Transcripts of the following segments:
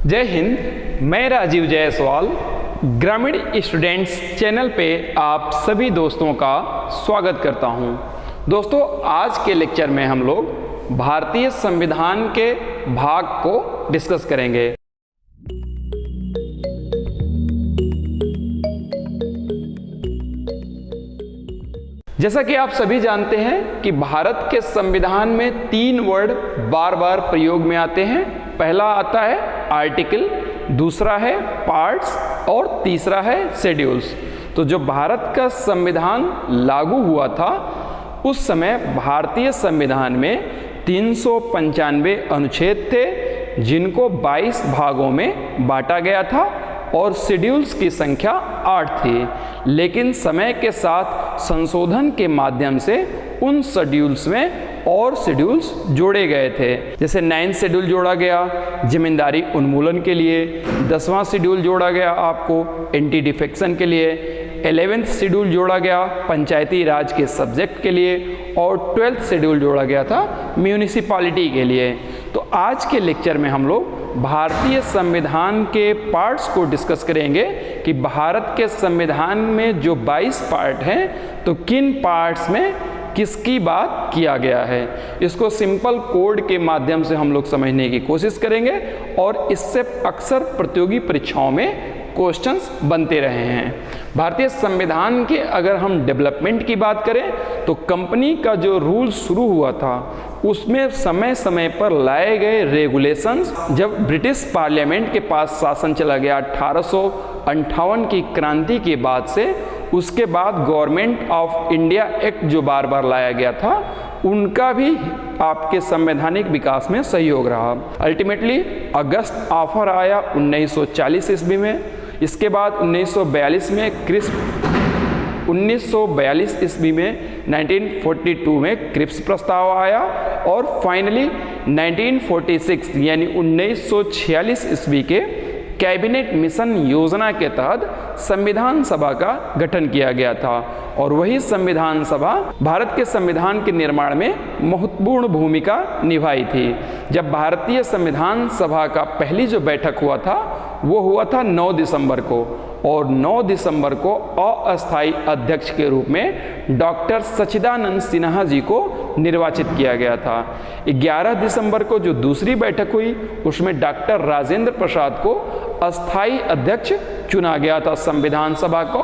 जय हिंद, मैं राजीव जायसवाल ग्रामीण स्टूडेंट्स चैनल पे आप सभी दोस्तों का स्वागत करता हूं। दोस्तों, आज के लेक्चर में हम लोग भारतीय संविधान के भाग को डिस्कस करेंगे। जैसा कि आप सभी जानते हैं कि भारत के संविधान में 3 वर्ड बार बार प्रयोग में आते हैं। पहला आता है आर्टिकल, दूसरा है पार्ट्स और तीसरा है शेड्यूल्स। तो जो भारत का संविधान लागू हुआ था उस समय भारतीय संविधान में 395 अनुच्छेद थे, जिनको 22 भागों में बांटा गया था और शेड्यूल्स की संख्या 8 थी। लेकिन समय के साथ संशोधन के माध्यम से उन शेड्यूल्स में और शेड्यूल्स जोड़े गए थे। जैसे 9th शेड्यूल जोड़ा गया जमींदारी उन्मूलन के लिए, 10वां शेड्यूल जोड़ा गया आपको एंटी डिफेक्शन के लिए, 11th शेड्यूल जोड़ा गया पंचायती राज के सब्जेक्ट के लिए और 12th शेड्यूल जोड़ा गया था म्यूनिसिपैलिटी के लिए। तो आज के लेक्चर में हम लोग भारतीय संविधान के पार्ट्स को डिस्कस करेंगे कि भारत के संविधान में जो 22 पार्ट हैं तो किन पार्ट्स में किसकी बात किया गया है। इसको सिंपल कोड के माध्यम से हम लोग समझने की कोशिश करेंगे और इससे अक्सर प्रतियोगी परीक्षाओं में क्वेश्चंस बनते रहे हैं। भारतीय संविधान के अगर हम डेवलपमेंट की बात करें तो कंपनी का जो रूल शुरू हुआ था उसमें समय समय पर लाए गए रेगुलेशंस, जब ब्रिटिश पार्लियामेंट के पास शासन चला गया 1858 की क्रांति के बाद से, उसके बाद गवर्नमेंट ऑफ इंडिया एक्ट जो बार बार लाया गया था उनका भी आपके संवैधानिक विकास में सहयोग रहा। अल्टीमेटली अगस्त ऑफर आया 1940 ईस्वी में, इसके बाद 1942 में 1942 ईस्वी में 1942 में क्रिप्स प्रस्ताव आया और फाइनली 1946 यानी 1946 ईस्वी के कैबिनेट मिशन योजना के तहत संविधान सभा का गठन किया गया था और वही संविधान सभा भारत के संविधान के निर्माण में महत्वपूर्ण भूमिका निभाई थी। जब भारतीय संविधान सभा का पहली जो बैठक हुआ था वो हुआ था 9 दिसंबर को और 9 दिसंबर को अस्थायी अध्यक्ष के रूप में डॉक्टर सच्चिदानंद सिन्हा जी को निर्वाचित किया गया था। 11 दिसंबर को जो दूसरी बैठक हुई उसमें डॉक्टर राजेंद्र प्रसाद को अस्थायी अध्यक्ष चुना गया था संविधान सभा को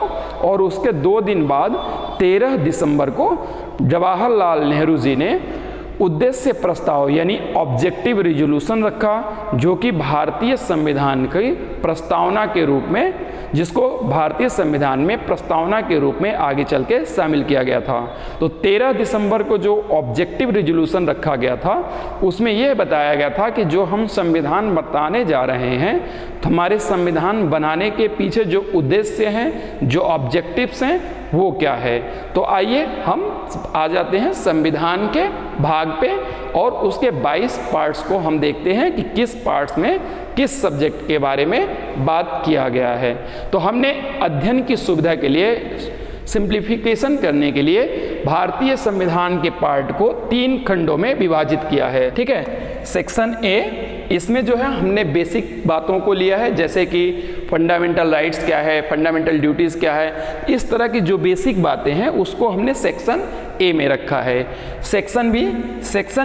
और उसके 2 दिन बाद 13 दिसंबर को जवाहरलाल नेहरू जी ने उद्देश्य प्रस्ताव यानी ऑब्जेक्टिव रिजोल्यूशन रखा, जो कि भारतीय संविधान की प्रस्तावना के रूप में, जिसको भारतीय संविधान में प्रस्तावना के रूप में आगे चल के शामिल किया गया था। तो 13 दिसंबर को जो ऑब्जेक्टिव रिजोल्यूशन रखा गया था उसमें यह बताया गया था कि जो हम संविधान बताने जा रहे हैं तो हमारे संविधान बनाने के पीछे जो उद्देश्य हैं, जो ऑब्जेक्टिव्स हैं वो क्या है। तो आइए हम आ जाते हैं संविधान के भाग पे और उसके 22 पार्ट्स को हम देखते हैं कि किस पार्ट्स में किस सब्जेक्ट के बारे में बात किया गया है। तो हमने अध्ययन की सुविधा के लिए, सिंप्लीफिकेशन करने के लिए भारतीय संविधान के पार्ट को 3 खंडों में विभाजित किया है। ठीक है, सेक्शन ए, इसमें जो है हमने बेसिक बातों को लिया है, जैसे कि फंडामेंटल राइट्स क्या है, फंडामेंटल ड्यूटीज़ क्या है, इस तरह की जो बेसिक बातें हैं उसको हमने सेक्शन ए में रखा है। सेक्शन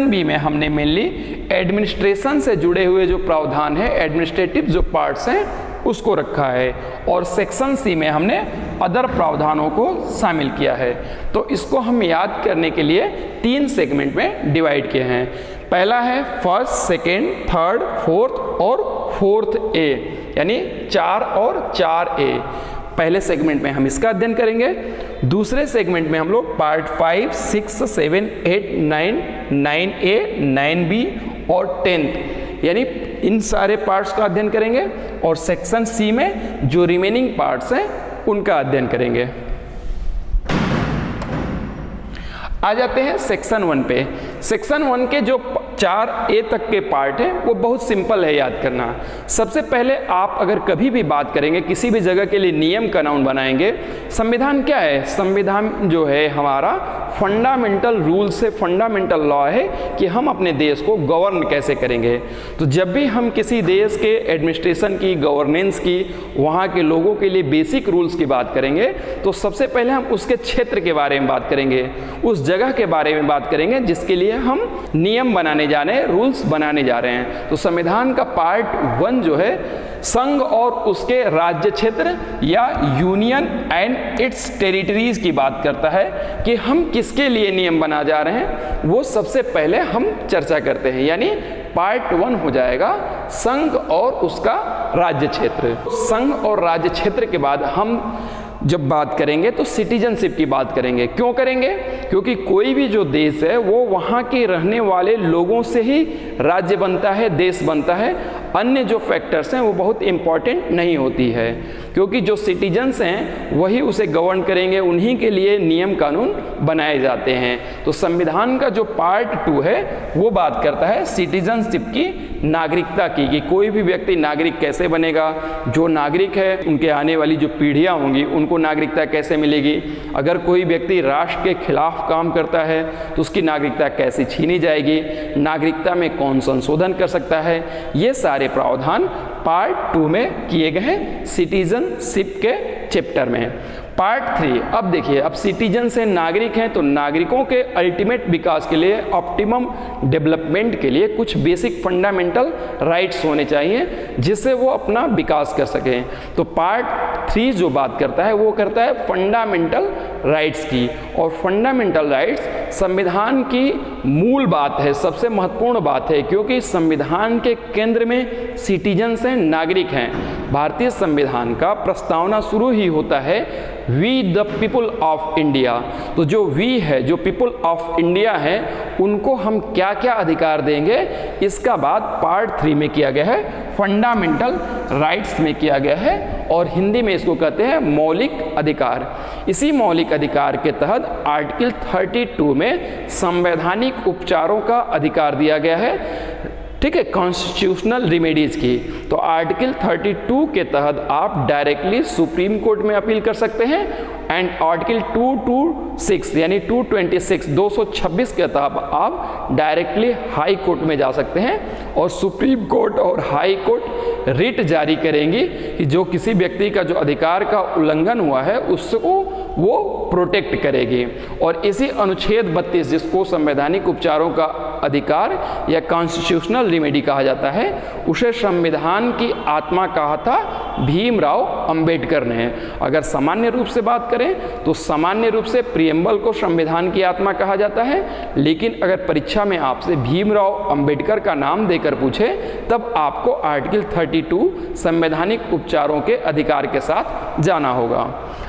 बी में हमने मेनली एडमिनिस्ट्रेशन से जुड़े हुए जो प्रावधान है, एडमिनिस्ट्रेटिव जो पार्ट्स हैं उसको रखा है और सेक्शन सी में हमने अदर प्रावधानों को शामिल किया है। तो इसको हम याद करने के लिए 3 सेगमेंट में डिवाइड किए हैं। पहला है फर्स्ट, सेकेंड, थर्ड, फोर्थ और 4th ए, यानी 4 और 4A। पहले सेगमेंट में हम इसका अध्ययन करेंगे। दूसरे सेगमेंट में हम लोग पार्ट 5, 6, 7, 8, 9, 9A, 9B और 10th यानी इन सारे पार्ट्स का अध्ययन करेंगे और सेक्शन सी में जो रिमेनिंग पार्ट्स हैं उनका अध्ययन करेंगे। आ जाते हैं सेक्शन 1 पे। सेक्शन 1 के जो 4A तक के पार्ट है वो बहुत सिंपल है याद करना। सबसे पहले आप अगर कभी भी बात करेंगे, किसी भी जगह के लिए नियम कानून बनाएंगे, संविधान क्या है? संविधान जो है हमारा फंडामेंटल रूल से फंडामेंटल लॉ है कि हम अपने देश को गवर्न कैसे करेंगे। तो जब भी हम किसी देश के एडमिनिस्ट्रेशन की, गवर्नेंस की, वहाँ के लोगों के लिए बेसिक रूल्स की बात करेंगे तो सबसे पहले हम उसके क्षेत्र के बारे में बात करेंगे, उस जगह के बारे में बात करेंगे जिसके लिए हम नियम बनाने जा रहे हैं, रूल्स बनाने जा रहे हैं। तो संविधान का पार्ट 1 जो है संघ और उसके राज्य क्षेत्र या यूनियन एंड इट्स टेरिटरीज की बात करता है कि हम किसके लिए नियम बना जा रहे हैं, वो सबसे पहले हम चर्चा करते हैं। यानी पार्ट 1 हो जाएगा संघ और उसका राज्य क्षेत्र। संघ और राज्य क्षेत्र के बाद हम जब बात करेंगे तो सिटीजनशिप की बात करेंगे। क्यों करेंगे? क्योंकि कोई भी जो देश है वो वहाँ के रहने वाले लोगों से ही राज्य बनता है, देश बनता है। अन्य जो फैक्टर्स हैं वो बहुत इम्पॉर्टेंट नहीं होती है, क्योंकि जो सिटीजन्स हैं वही उसे गवर्न करेंगे, उन्हीं के लिए नियम कानून बनाए जाते हैं। तो संविधान का जो पार्ट 2 है वो बात करता है सिटीजनशिप की, नागरिकता की, कि कोई भी व्यक्ति नागरिक कैसे बनेगा, जो नागरिक है उनके आने वाली जो पीढ़ियाँ होंगी उनको नागरिकता कैसे मिलेगी, अगर कोई व्यक्ति राष्ट्र के खिलाफ काम करता है तो उसकी नागरिकता कैसे छीनी जाएगी, नागरिकता में कौन संशोधन कर सकता है, ये सारे प्रावधान पार्ट 2 में किए गए हैं सिटीजनशिप के चैप्टर में। पार्ट 3, अब देखिए, अब सिटीजन से नागरिक हैं तो नागरिकों के अल्टीमेट विकास के लिए, ऑप्टिमम डेवलपमेंट के लिए कुछ बेसिक फंडामेंटल राइट्स होने चाहिए जिससे वो अपना विकास कर सकें। तो पार्ट 3 जो बात करता है वो करता है फंडामेंटल राइट्स की, और फंडामेंटल राइट्स संविधान की मूल बात है, सबसे महत्वपूर्ण बात है, क्योंकि संविधान के केंद्र में सिटीजन्स हैं, नागरिक हैं। भारतीय संविधान का प्रस्तावना शुरू ही होता है we the people of India. तो जो वी है, जो पीपल ऑफ इंडिया है, उनको हम क्या क्या अधिकार देंगे, इसका बात पार्ट 3 में किया गया है, फंडामेंटल राइट्स में किया गया है, और हिंदी में इसको कहते हैं मौलिक अधिकार। इसी मौलिक अधिकार के तहत आर्टिकल 32 में संवैधानिक उपचारों का अधिकार दिया गया है, ठीक है, कॉन्स्टिट्यूशनल रिमेडीज की। तो आर्टिकल 32 के तहत आप डायरेक्टली सुप्रीम कोर्ट में अपील कर सकते हैं, एंड आर्टिकल 226 यानी 226 के तहत आप डायरेक्टली हाई कोर्ट में जा सकते हैं, और सुप्रीम कोर्ट और हाई कोर्ट रिट जारी करेंगी कि जो किसी व्यक्ति का जो अधिकार का उल्लंघन हुआ है उसको वो प्रोटेक्ट करेगी। और इसी अनुच्छेद 32 जिसको संवैधानिक उपचारों का अधिकार या कॉन्स्टिट्यूशनल रिमेडी कहा जाता है, उसे संविधान की आत्मा कहा था भीमराव अंबेडकर ने। अगर सामान्य रूप से बात करें तो सामान्य रूप से प्रियम्बल को संविधान की आत्मा कहा जाता है, लेकिन अगर परीक्षा में आपसे भीमराव अंबेडकर का नाम देकर पूछे तब आपको आर्टिकल 32 संवैधानिक उपचारों के अधिकार के साथ जाना होगा।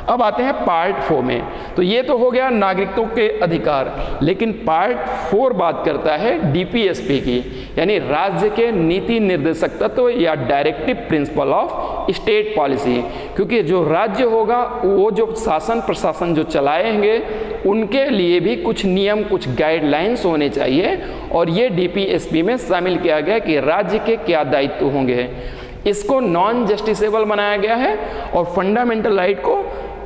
अब आते हैं पार्ट 4 में। तो ये तो हो गया नागरिकों के अधिकार, लेकिन पार्ट 4 बात करता है डीपीएसपी की, यानी राज्य के नीति निर्देशक तत्व या directive principle of state policy. क्योंकि जो राज्य होगा वो जो शासन प्रशासन जो चलाएंगे उनके लिए भी कुछ नियम, कुछ गाइडलाइंस होने चाहिए, और ये डीपीएसपी में शामिल किया गया कि राज्य के क्या दायित्व होंगे। इसको नॉन जस्टिसेबल बनाया गया है और फंडामेंटल राइट को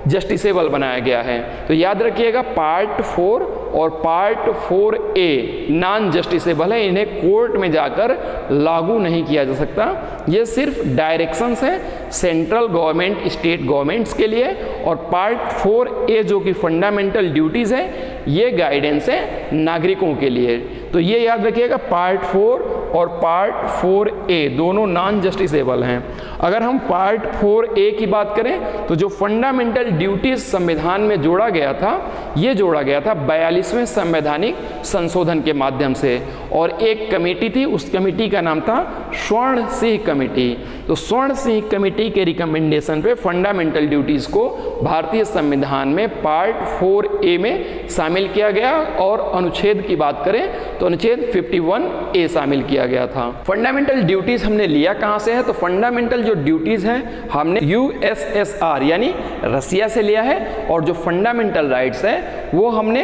जस्टिसेबल बनाया गया है। तो याद रखिएगा पार्ट 4 और पार्ट 4A नॉन जस्टिसेबल है, इन्हें कोर्ट में जाकर लागू नहीं किया जा सकता। ये सिर्फ डायरेक्शंस है सेंट्रल गवर्नमेंट, स्टेट गवर्नमेंट्स के लिए, और पार्ट 4A जो कि फंडामेंटल ड्यूटीज़ है ये गाइडेंस है नागरिकों के लिए। तो ये याद रखिएगा पार्ट 4 और पार्ट 4A दोनों नॉन जस्टिसेबल हैं। अगर हम पार्ट 4A की बात करें तो जो फंडामेंटल ड्यूटीज संविधान में जोड़ा गया था, ये जोड़ा गया था 42वें संवैधानिक संशोधन के माध्यम से, और एक कमेटी थी, उस कमेटी का नाम था स्वर्ण सिंह कमेटी। तो स्वर्ण सिंह कमेटी के रिकमेंडेशन पे फंडामेंटल ड्यूटीज को भारतीय संविधान में पार्ट 4A में शामिल किया गया, और अनुच्छेद की बात करें तो अनुच्छेद 51A शामिल किया गया था। फंडामेंटल ड्यूटीज हमने लिया कहाँ से है? तो फंडामेंटल जो ड्यूटीज हैं हमने यूएसएसआर यानी रसिया से लिया है, और जो फंडामेंटल राइट्स है वो हमने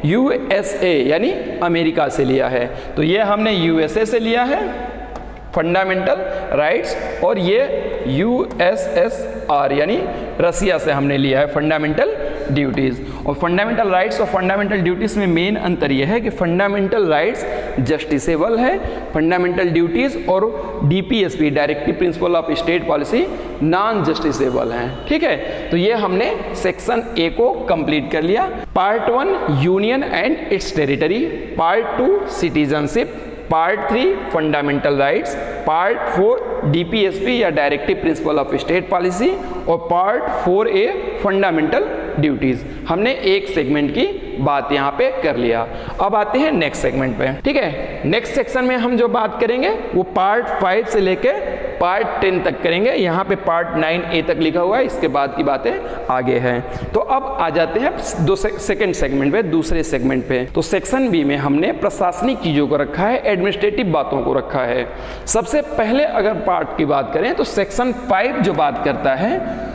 USA यानी अमेरिका से लिया है। तो ये हमने USA से लिया है फंडामेंटल राइट्स, और ये USSR यानी रसिया से हमने लिया है फंडामेंटल ड्यूटीज़। और फंडामेंटल राइट्स और फंडामेंटल ड्यूटीज़ में मेन अंतर यह है कि फंडामेंटल राइट्स जस्टिसेबल है, फंडामेंटल ड्यूटीज़ और DPSP directive principle of state policy non justiciable हैं। ठीक है, तो ये हमने सेक्शन A को कंप्लीट कर लिया। Part 1 union and it's territory, part 2 citizenship, part 3 fundamental rights, part 4 DPSP या directive principle of state policy, और पार्ट 4A फंडामेंटल ड्यूटीज। हमने एक सेगमेंट की बात यहाँ पे कर लिया। अब आते हैं नेक्स्ट सेगमेंट पे। ठीक है, नेक्स्ट सेक्शन में हम जो बात करेंगे वो पार्ट 5 से लेके पार्ट 10 तक करेंगे। यहाँ पे पार्ट 9A तक लिखा हुआ है, इसके बाद की बातें आगे हैं। तो अब आ जाते हैं सेकंड सेगमेंट पे, दूसरे सेगमेंट पे। तो सेक्शन B में हमने प्रशासनिक चीजों को रखा है, एडमिनिस्ट्रेटिव बातों को रखा है। सबसे पहले अगर पार्ट की बात करें तो सेक्शन 5 जो बात करता है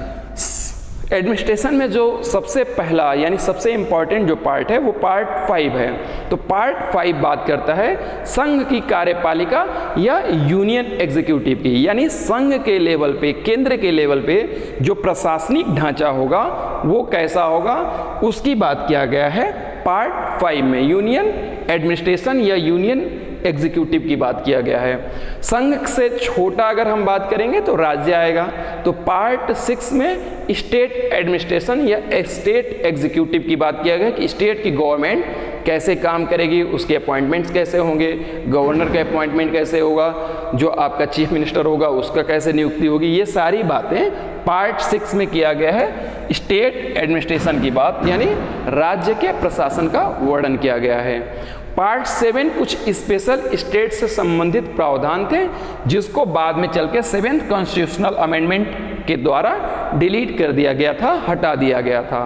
एडमिनिस्ट्रेशन में, जो सबसे पहला यानी सबसे इंपॉर्टेंट जो पार्ट है वो पार्ट 5 है। तो पार्ट 5 बात करता है संघ की कार्यपालिका या यूनियन एग्जीक्यूटिव की, यानी संघ के लेवल पे, केंद्र के लेवल पे जो प्रशासनिक ढांचा होगा वो कैसा होगा, उसकी बात किया गया है पार्ट 5 में। यूनियन एडमिनिस्ट्रेशन या यूनियन एग्जीक्यूटिव की बात किया गया है। संघ से छोटा अगर हम बात करेंगे तो राज्य आएगा। तो पार्ट 6 में स्टेट एडमिनिस्ट्रेशन या स्टेट एग्जीक्यूटिव की बात किया गया कि स्टेट की गवर्नमेंट कैसे काम करेगी, उसके अपॉइंटमेंट्स कैसे होंगे, गवर्नर का अपॉइंटमेंट कैसे होगा, जो आपका चीफ मिनिस्टर होगा उसका कैसे नियुक्ति होगी, ये सारी बातें पार्ट 6 में किया गया है। स्टेट एडमिनिस्ट्रेशन की बात यानी राज्य के प्रशासन का वर्णन किया गया है। पार्ट 7 कुछ स्पेशल स्टेट से संबंधित प्रावधान थे जिसको बाद में चल के 7th कॉन्स्टिट्यूशनल अमेंडमेंट के द्वारा डिलीट कर दिया गया था, हटा दिया गया था।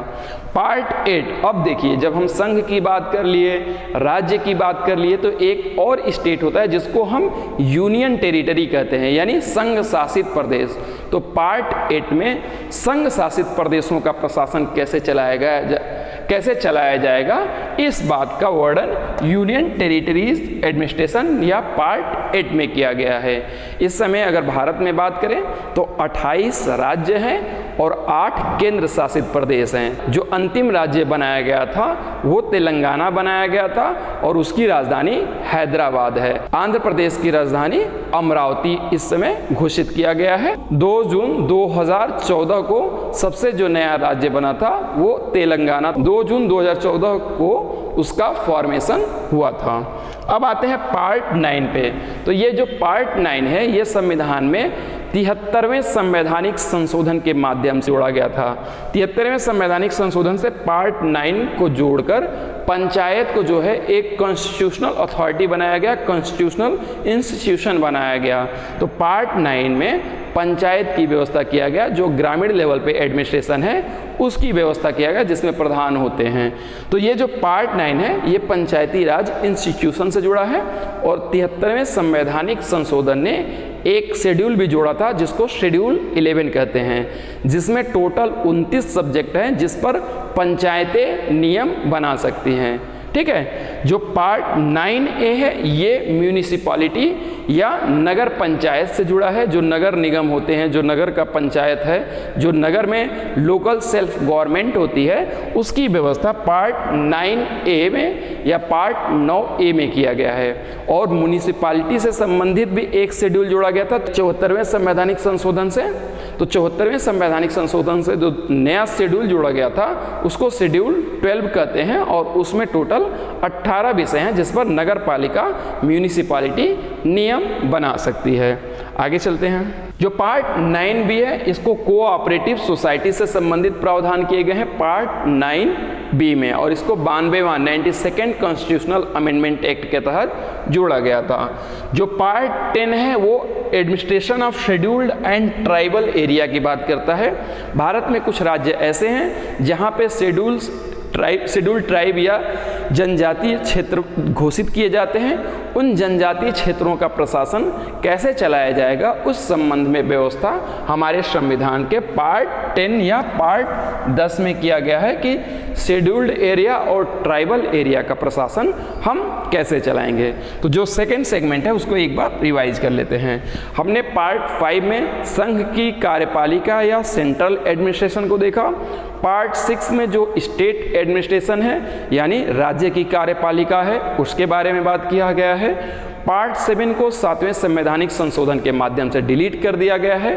पार्ट 8, अब देखिए जब हम संघ की बात कर लिए, राज्य की बात कर लिए, तो एक और स्टेट होता है जिसको हम यूनियन टेरिटरी कहते हैं, यानी संघ शासित प्रदेश। तो पार्ट 8 में संघ शासित प्रदेशों का प्रशासन कैसे चलाया जाएगा, इस बात का वर्णन यूनियन टेरिटरीज एडमिनिस्ट्रेशन या पार्ट 8 में किया गया है। इस समय अगर भारत में बात करें तो 28 राज्य हैं और 8 केंद्र शासित प्रदेश हैं। जो अंतिम राज्य बनाया गया था वो तेलंगाना बनाया गया था और उसकी राजधानी हैदराबाद है। आंध्र प्रदेश की राजधानी अमरावती इस समय घोषित किया गया है। 2 जून 2014 को सबसे जो नया राज्य बना था वो तेलंगाना, 2 जून 2014 को उसका फॉर्मेशन हुआ था। अब आते हैं पार्ट 9 पे। तो ये जो पार्ट 9 है ये संविधान में 73वें संवैधानिक संशोधन के माध्यम से जोड़ा गया था। 73वें संवैधानिक संशोधन से पार्ट 9 को जोड़कर पंचायत को जो है एक कॉन्स्टिट्यूशनल अथॉरिटी बनाया गया, कॉन्स्टिट्यूशनल इंस्टीट्यूशन बनाया गया। तो पार्ट 9 में पंचायत की व्यवस्था किया गया, जो ग्रामीण लेवल पे एडमिनिस्ट्रेशन है उसकी व्यवस्था किया गया जिसमें प्रधान होते हैं। तो ये जो पार्ट 9 है ये पंचायती राज इंस्टीट्यूशन से जुड़ा है। और 73वें संवैधानिक संशोधन ने एक शेड्यूल भी जोड़ा था जिसको शेड्यूल 11 कहते हैं, जिसमें टोटल 29 सब्जेक्ट हैं जिस पर पंचायतें नियम बना सकती हैं। ठीक है, जो पार्ट 9A है ये म्यूनिसिपैलिटी या नगर पंचायत से जुड़ा है। जो नगर निगम होते हैं, जो नगर का पंचायत है, जो नगर में लोकल सेल्फ गवर्नमेंट होती है, उसकी व्यवस्था पार्ट 9A में या पार्ट 9A में किया गया है। और म्यूनिसिपैलिटी से संबंधित भी एक शेड्यूल जोड़ा गया था 74वें संवैधानिक संशोधन से। तो 74वें संवैधानिक संशोधन से जो नया शेड्यूल जोड़ा गया था उसको शेड्यूल 12 कहते हैं और उसमें टोटल 18 विषय हैं जिस पर नगर पालिका म्यूनिसिपैलिटी नियम बना सकती है। आगे चलते हैं। जो पार्ट 9B है इसको कोऑपरेटिव सोसाइटी से संबंधित प्रावधान किए गए हैं पार्ट 9B में, और इसको 92वां 92nd कॉन्स्टिट्यूशनल अमेंडमेंट एक्ट के तहत जोड़ा गया था। जो पार्ट 10 है वो administration of scheduled and tribal area की बात करता है। भारत में कुछ राज्य ऐसे हैं जहाँ पे शेड्यूल्स शेड्यूल ट्राइब या जनजातीय क्षेत्र घोषित किए जाते हैं, उन जनजातीय क्षेत्रों का प्रशासन कैसे चलाया जाएगा उस संबंध में व्यवस्था हमारे संविधान के पार्ट 10 या पार्ट 10 में किया गया है कि शेड्यूल्ड एरिया और ट्राइबल एरिया का प्रशासन हम कैसे चलाएंगे। तो जो सेकंड सेगमेंट है उसको एक बार रिवाइज कर लेते हैं। हमने पार्ट 5 में संघ की कार्यपालिका या सेंट्रल एडमिनिस्ट्रेशन को देखा। पार्ट 6 में जो स्टेट एडमिनिस्ट्रेशन है यानी राज्य की कार्यपालिका है उसके बारे में बात किया गया है। पार्ट 7 को 7वें संवैधानिक संशोधन के माध्यम से डिलीट कर दिया गया है।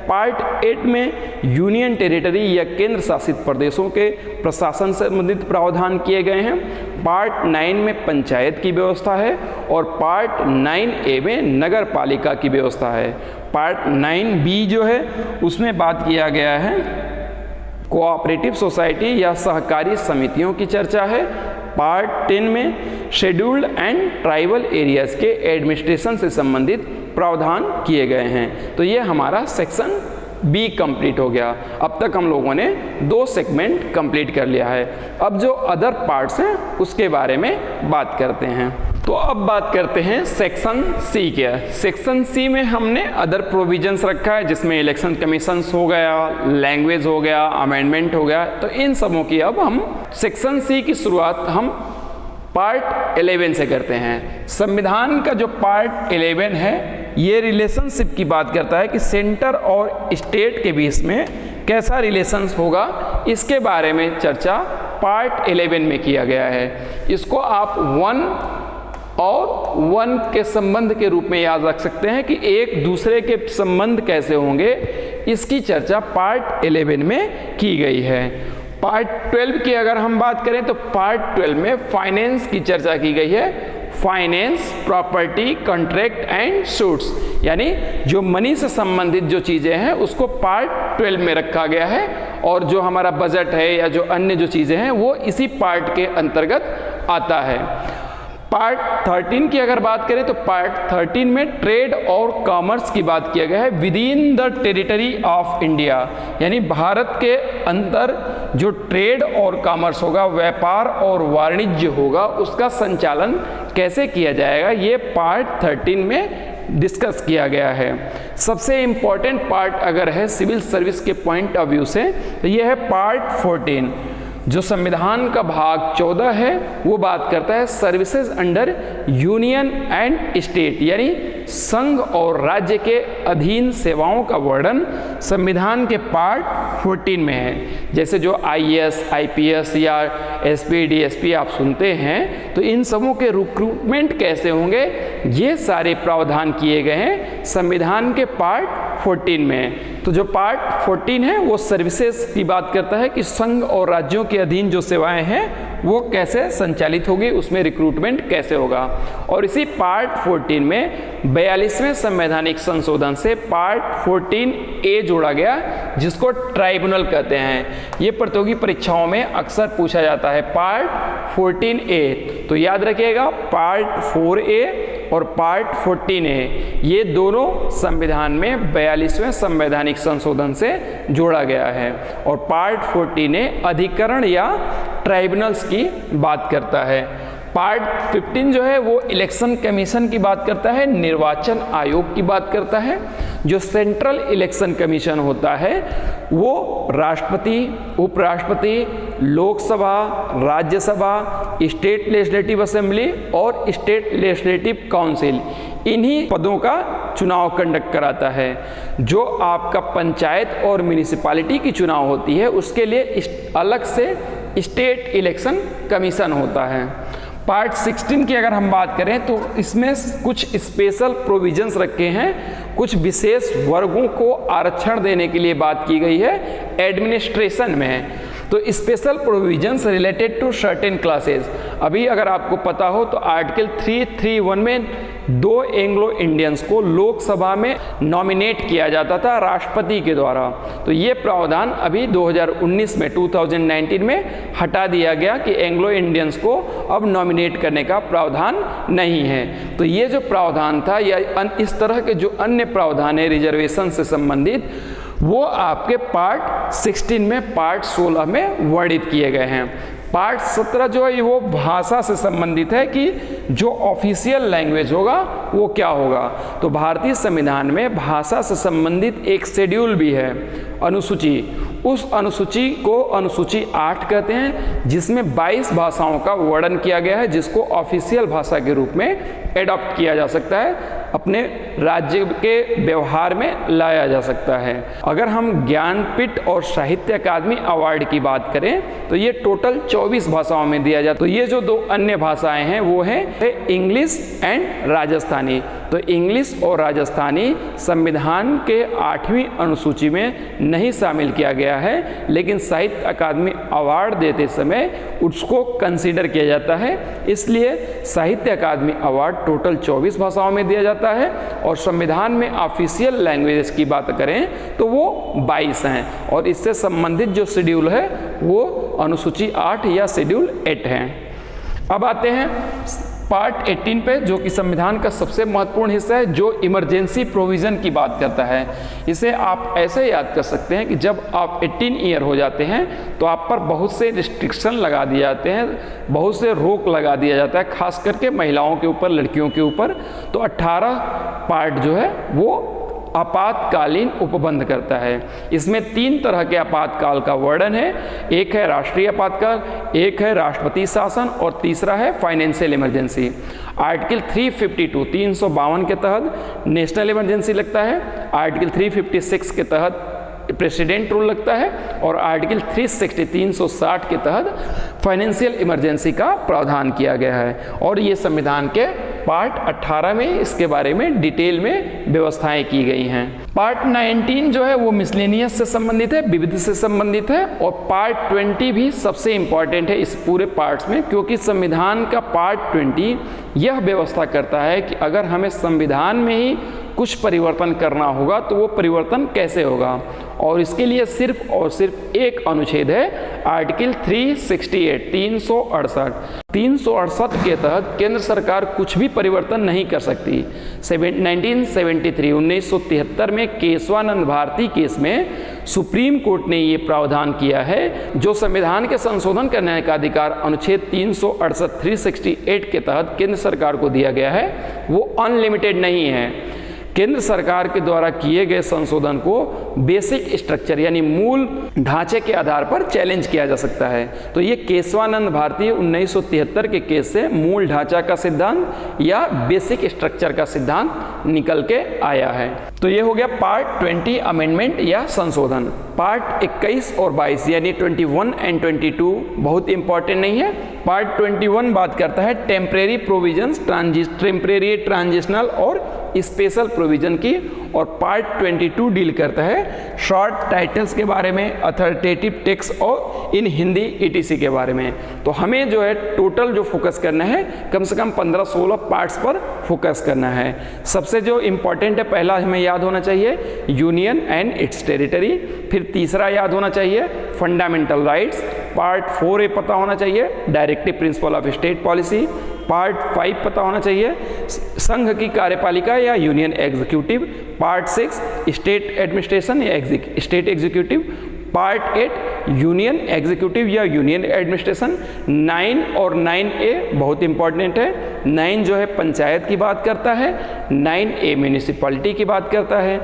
पार्ट 8 में यूनियन टेरिटरी या केंद्र शासित प्रदेशों के प्रशासन से संबंधित प्रावधान किए गए हैं। पार्ट 9 में पंचायत की व्यवस्था है और पार्ट 9A में नगर पालिका की व्यवस्था है। पार्ट 9B जो है उसमें बात किया गया है कोऑपरेटिव सोसाइटी या सहकारी समितियों की चर्चा है। पार्ट 10 में शेड्यूल्ड एंड ट्राइबल एरियाज के एडमिनिस्ट्रेशन से संबंधित प्रावधान किए गए हैं। तो ये हमारा सेक्शन बी कंप्लीट हो गया। अब तक हम लोगों ने 2 सेगमेंट कंप्लीट कर लिया है। अब जो अदर पार्ट्स हैं उसके बारे में बात करते हैं। तो अब बात करते हैं सेक्शन सी के। सेक्शन सी में हमने अदर प्रोविजंस रखा है जिसमें इलेक्शन कमीशंस हो गया, लैंग्वेज हो गया, अमेंडमेंट हो गया। तो इन सबों की अब हम सेक्शन सी की शुरुआत हम पार्ट 11 से करते हैं। संविधान का जो पार्ट 11 है ये रिलेशनशिप की बात करता है कि सेंटर और स्टेट के बीच में कैसा रिलेशंस होगा, इसके बारे में चर्चा पार्ट 11 में किया गया है। इसको आप 1 और 1 के संबंध के रूप में याद रख सकते हैं कि एक दूसरे के संबंध कैसे होंगे, इसकी चर्चा पार्ट 11 में की गई है। पार्ट 12 की अगर हम बात करें तो पार्ट 12 में फाइनेंस की चर्चा की गई है। Finance, property, contract and suits, यानी जो मनी से संबंधित जो चीज़ें हैं उसको पार्ट 12 में रखा गया है और जो हमारा बजट है या जो अन्य जो चीज़ें हैं वो इसी पार्ट के अंतर्गत आता है। पार्ट 13 की अगर बात करें तो पार्ट 13 में ट्रेड और कॉमर्स की बात किया गया है with in the territory of India, यानी भारत के अंदर जो ट्रेड और कॉमर्स होगा, व्यापार और वाणिज्य होगा, उसका संचालन कैसे किया जाएगा, ये पार्ट 13 में डिस्कस किया गया है। सबसे इम्पॉर्टेंट पार्ट अगर है सिविल सर्विस के पॉइंट ऑफ व्यू से तो ये है पार्ट 14। जो संविधान का भाग 14 है वो बात करता है services under union and state, यानी संघ और राज्य के अधीन सेवाओं का वर्णन संविधान के पार्ट 14 में है। जैसे जो IAS, IPS या SP, DSP आप सुनते हैं तो इन सबों के रिक्रूटमेंट कैसे होंगे, ये सारे प्रावधान किए गए हैं संविधान के पार्ट 14 में। तो जो पार्ट 14 है वो सर्विसेज की बात करता है कि संघ और राज्यों के अधीन जो सेवाएं हैं वो कैसे संचालित होगी, उसमें रिक्रूटमेंट कैसे होगा। और इसी पार्ट 14 में 42वें संवैधानिक संशोधन से पार्ट 14A जोड़ा गया जिसको ट्राइब्यूनल कहते हैं। ये प्रतियोगी परीक्षाओं में अक्सर पूछा जाता है पार्ट 14A। तो याद रखिएगा पार्ट 4A और पार्ट 14A ये दोनों संविधान में 42वें संवैधानिक संशोधन से जोड़ा गया है। और पार्ट 14A अधिकरण या ट्राइब्यूनल्स की बात करता है। पार्ट 15 जो है वो इलेक्शन कमीशन की बात करता है, निर्वाचन आयोग की बात करता है। जो सेंट्रल इलेक्शन कमीशन होता है वो राष्ट्रपति, उपराष्ट्रपति, Lok Sabha, Rajya Sabha, state legislative assembly और स्टेट लेजिस्लेटिव काउंसिल, इन्हीं पदों का चुनाव कंडक्ट कराता है। जो आपका पंचायत और म्यूनिसिपैलिटी की चुनाव होती है उसके लिए अलग से स्टेट इलेक्शन कमीशन होता है। पार्ट 16 की अगर हम बात करें तो इसमें कुछ स्पेशल प्रोविजंस रखे हैं, कुछ विशेष वर्गों को आरक्षण देने के लिए बात की गई है एडमिनिस्ट्रेशन में। तो special provisions related to certain classes, अभी अगर आपको पता हो तो आर्टिकल 331 में 2 एंग्लो इंडियंस को लोकसभा में नॉमिनेट किया जाता था राष्ट्रपति के द्वारा। तो ये प्रावधान अभी 2019 में 2019 में हटा दिया गया कि एंग्लो इंडियंस को अब नॉमिनेट करने का प्रावधान नहीं है। तो ये जो प्रावधान था या इस तरह के जो अन्य प्रावधान है रिजर्वेशन से संबंधित वो आपके पार्ट 16 में पार्ट 16 में वर्णित किए गए हैं। पार्ट 17 जो है वो भाषा से संबंधित है कि जो ऑफिशियल लैंग्वेज होगा वो क्या होगा। तो भारतीय संविधान में भाषा से संबंधित एक शेड्यूल भी है, अनुसूची। उस अनुसूची को अनुसूची 8 कहते हैं, जिसमें 22 भाषाओं का वर्णन किया गया है, जिसको ऑफिशियल भाषा के रूप में एडॉप्ट किया जा सकता है, अपने राज्य के व्यवहार में लाया जा सकता है। अगर हम ज्ञानपीठ और साहित्य अकादमी अवार्ड की बात करें तो ये टोटल 24 भाषाओं में दिया जाता है। तो ये जो 2 अन्य भाषाएं हैं वो हैं इंग्लिश एंड राजस्थानी। तो इंग्लिश और राजस्थानी संविधान के 8वीं अनुसूची में नहीं शामिल किया गया है, लेकिन साहित्य अकादमी अवार्ड देते समय उसको कंसीडर किया जाता है। इसलिए साहित्य अकादमी अवार्ड टोटल 24 भाषाओं में दिया जाता है और संविधान में ऑफिशियल लैंग्वेजेस की बात करें तो वो 22 हैं और इससे संबंधित जो शेड्यूल है वो अनुसूची 8 या शेड्यूल 8 है। अब आते हैं पार्ट 18 पे, जो कि संविधान का सबसे महत्वपूर्ण हिस्सा है, जो इमरजेंसी प्रोविज़न की बात करता है। इसे आप ऐसे याद कर सकते हैं कि जब आप 18 ईयर हो जाते हैं तो आप पर बहुत से रिस्ट्रिक्शन लगा दिए जाते हैं, बहुत से रोक लगा दिया जाता है, खास करके महिलाओं के ऊपर, लड़कियों के ऊपर। तो 18 पार्ट जो है वो आपातकालीन उपबंध करता है। इसमें 3 तरह के आपातकाल का वर्णन है। एक है राष्ट्रीय आपातकाल, एक है राष्ट्रपति शासन और तीसरा है फाइनेंशियल इमरजेंसी। आर्टिकल 352 के तहत नेशनल इमरजेंसी लगता है, आर्टिकल 356 के तहत प्रेसिडेंट रूल लगता है और आर्टिकल 360 के तहत फाइनेंशियल इमरजेंसी का प्रावधान किया गया है। और ये संविधान के पार्ट 18 में इसके बारे में डिटेल में व्यवस्थाएं की गई हैं। पार्ट 19 जो है वो मिसलेनियस से संबंधित है, विविध से संबंधित है। और पार्ट 20 भी सबसे इम्पॉर्टेंट है इस पूरे पार्ट्स में, क्योंकि संविधान का पार्ट 20 यह व्यवस्था करता है कि अगर हमें संविधान में ही कुछ परिवर्तन करना होगा तो वो परिवर्तन कैसे होगा। और इसके लिए सिर्फ और सिर्फ एक अनुच्छेद है, आर्टिकल 368 के तहत केंद्र सरकार कुछ भी परिवर्तन नहीं कर सकती। 1973 में केशवानंद भारती केस में सुप्रीम कोर्ट ने ये प्रावधान किया है, जो संविधान के संशोधन करने का अधिकार अनुच्छेद 368 के तहत केंद्र सरकार को दिया गया है, वो अनलिमिटेड नहीं है। केंद्र सरकार के द्वारा किए गए संशोधन को बेसिक स्ट्रक्चर यानी मूल ढांचे के आधार पर चैलेंज किया जा सकता है। तो ये केशवानंद भारती 1973 के केस से मूल ढांचा का सिद्धांत या बेसिक स्ट्रक्चर का सिद्धांत निकल के आया है। तो ये हो गया पार्ट 20 अमेंडमेंट या संशोधन। पार्ट 21 और 22 यानी 21 एंड 22 बहुत इंपॉर्टेंट नहीं है। पार्ट 21 बात करता है टेम्परेरी प्रोविजंस, टेम्परेरी, ट्रांजिशनल और स्पेशल प्रोविजन की। और पार्ट 22 डील करता है शॉर्ट टाइटल्स के बारे में, अथॉरिटेटिव टेक्स्ट और इन हिंदी ETC के बारे में। तो हमें जो है टोटल जो फोकस करना है कम से कम 15-16 पार्ट्स पर फोकस करना है। सबसे जो इम्पॉर्टेंट है, पहला हमें याद होना चाहिए यूनियन एंड इट्स टेरिटरी, फिर तीसरा याद होना चाहिए फंडामेंटल राइट्स, पार्ट 4A पता होना चाहिए directive principle of state policy, part 5 पता होना चाहिए संघ की कार्यपालिका या union executive, part 6 state administration या state executive, part 8 union executive या यूनियन एडमिनिस्ट्रेशन। 9 और 9A बहुत इंपॉर्टेंट है। 9 जो है पंचायत की बात करता है, 9A म्यूनिसिपैलिटी की बात करता है।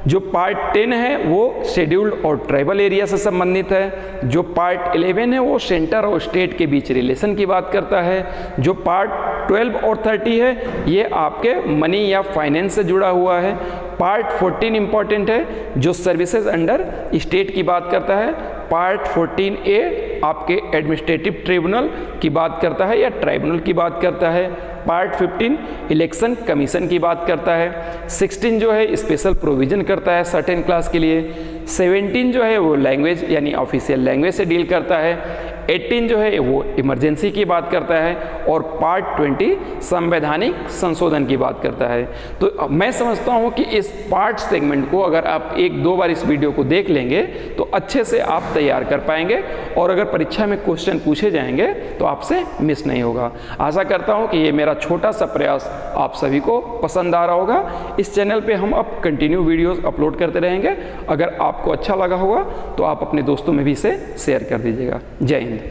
जो पार्ट 10 है वो शेड्यूल्ड और ट्राइबल एरिया से संबंधित है। जो पार्ट 11 है वो सेंटर और स्टेट के बीच रिलेशन की बात करता है। जो पार्ट 12 और 30 है ये आपके मनी या फाइनेंस से जुड़ा हुआ है। पार्ट 14 इंपॉर्टेंट है जो सर्विसेज अंडर स्टेट की बात करता है। पार्ट 14A आपके एडमिनिस्ट्रेटिव ट्रिब्यूनल की बात करता है या ट्राइब्यूनल की बात करता है। पार्ट 15 इलेक्शन कमीशन की बात करता है। 16 जो है स्पेशल प्रोविजन करता है सर्टेन क्लास के लिए। 17 जो है वो लैंग्वेज यानी ऑफिशियल लैंग्वेज से डील करता है। 18 जो है वो इमरजेंसी की बात करता है और पार्ट 20 संवैधानिक संशोधन की बात करता है। तो मैं समझता हूँ कि इस पार्ट सेगमेंट को अगर आप 1-2 बार इस वीडियो को देख लेंगे तो अच्छे से आप तैयार कर पाएंगे और अगर परीक्षा में क्वेश्चन पूछे जाएंगे तो आपसे मिस नहीं होगा। आशा करता हूँ कि ये मेरा छोटा सा प्रयास आप सभी को पसंद आ रहा होगा। इस चैनल पे हम अब कंटिन्यू वीडियोस अपलोड करते रहेंगे। अगर आपको अच्छा लगा होगा तो आप अपने दोस्तों में भी इसे शेयर कर दीजिएगा। जय हिंद।